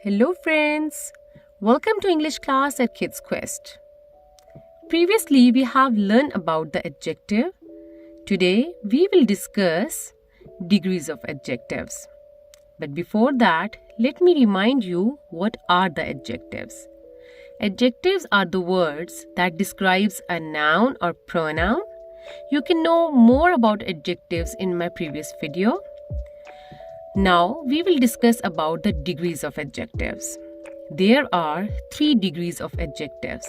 Hello friends, welcome to English class at Kids Quest. Previously we have learned about the adjective. Today we will discuss degrees of adjectives. But before that, let me remind you what are the adjectives. Adjectives are the words that describes a noun or pronoun. You can know more about adjectives in my previous video. Now we will discuss about the degrees of adjectives. There are 3 degrees of adjectives: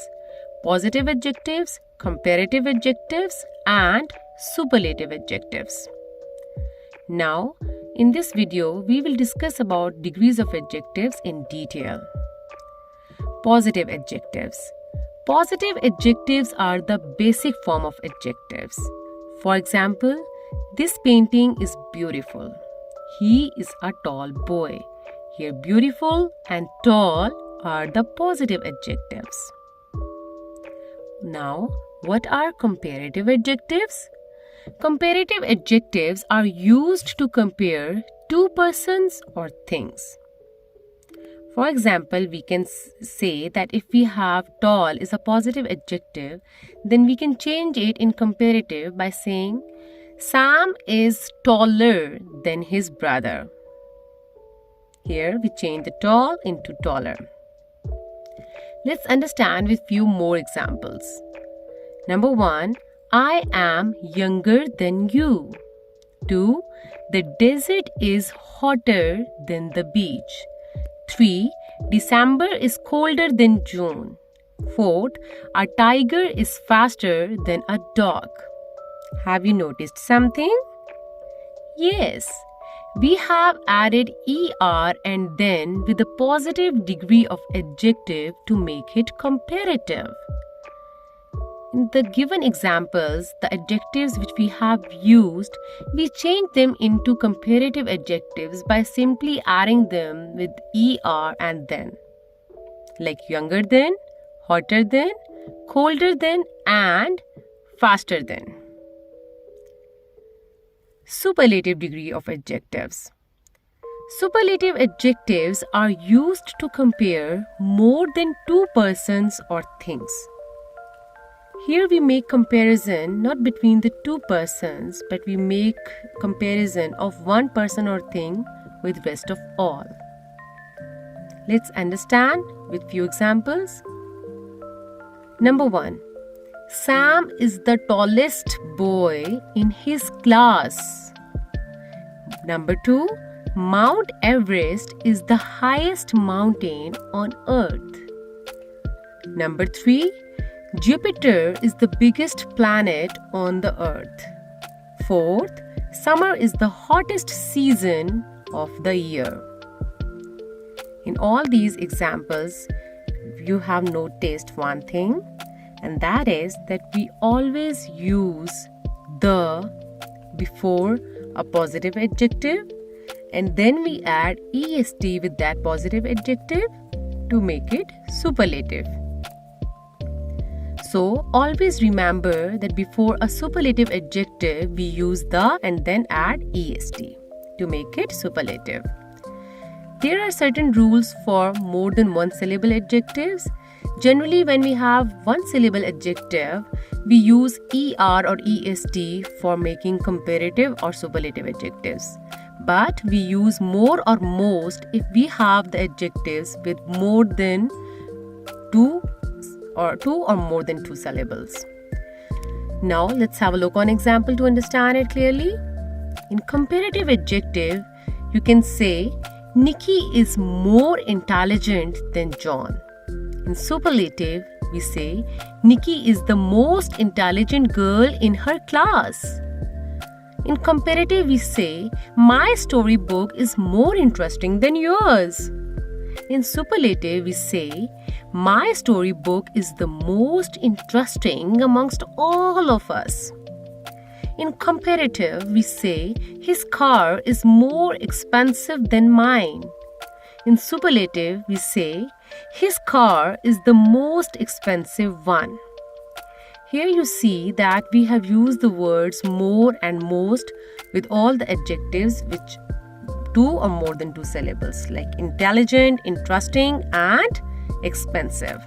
positive adjectives, comparative adjectives, and superlative adjectives. Now, in this video, we will discuss about degrees of adjectives in detail. Positive adjectives. Positive adjectives are the basic form of adjectives. For example, this painting is beautiful. He is a tall boy. Here, beautiful and tall are the positive adjectives. Now, what are comparative adjectives? Comparative adjectives are used to compare two persons or things. For example, we can say that if we have tall is a positive adjective, then we can change it in comparative by saying Sam is taller than his brother. Here we change the tall into taller. Let's understand with few more examples. Number 1, I am younger than you. 2, the desert is hotter than the beach. 3, December is colder than June. 4, a tiger is faster than a dog. Have you noticed something? Yes, we have added er and then with a positive degree of adjective to make it comparative. In the given examples, the adjectives which we have used, we change them into comparative adjectives by simply adding them with er and then. Like younger than, hotter than, colder than, and faster than. Superlative degree of adjectives. Superlative adjectives are used to compare more than two persons or things. Here we make comparison not between the two persons, but we make comparison of one person or thing with rest of all. Let's understand with few examples. Number 1. Sam is the tallest boy in his class. Number 2. Mount Everest is the highest mountain on earth. Number 3. Jupiter is the biggest planet on the earth. 4th. Summer is the hottest season of the year. In all these examples, you have noticed one thing, and that is that we always use the before a positive adjective and then we add est with that positive adjective to make it superlative. So always remember that before a superlative adjective we use the and then add est to make it superlative. There are certain rules for more than one syllable adjectives. Generally, when we have one syllable adjective, we use er or est for making comparative or superlative adjectives. But we use more or most if we have the adjectives with more than two or more than two syllables. Now, let's have a look on example to understand it clearly. In comparative adjective, you can say Nikki is more intelligent than John. In superlative, we say Nikki is the most intelligent girl in her class. In comparative, we say my storybook is more interesting than yours. In superlative, we say my storybook is the most interesting amongst all of us. In comparative, we say his car is more expensive than mine. In superlative, we say his car is the most expensive one. Here you see that we have used the words more and most with all the adjectives which 2 or more than 2 syllables, like intelligent, interesting, and expensive.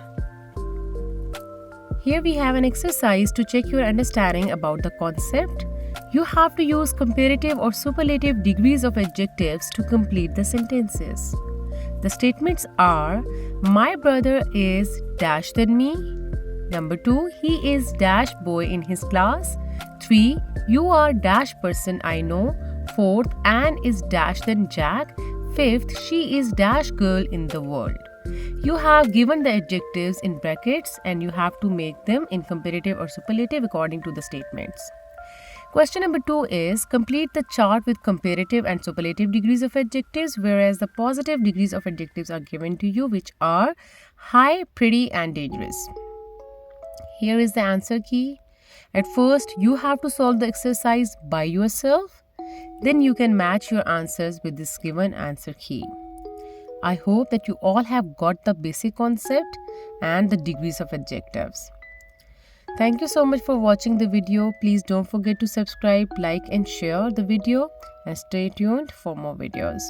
Here we have an exercise to check your understanding about the concept. You have to use comparative or superlative degrees of adjectives to complete the sentences. The statements are: my brother is dash than me. Number 2, he is dash boy in his class. 3, you are dash person I know. 4th, Anne is dash than Jack. 5th, she is dash girl in the world. You have given the adjectives in brackets and you have to make them in comparative or superlative according to the statements. Question number 2 is complete the chart with comparative and superlative degrees of adjectives, whereas the positive degrees of adjectives are given to you, which are high, pretty, and dangerous. Here is the answer key. At first, you have to solve the exercise by yourself. Then you can match your answers with this given answer key. I hope that you all have got the basic concept and the degrees of adjectives. Thank you so much for watching the video. Please don't forget to subscribe, like and share the video, and stay tuned for more videos.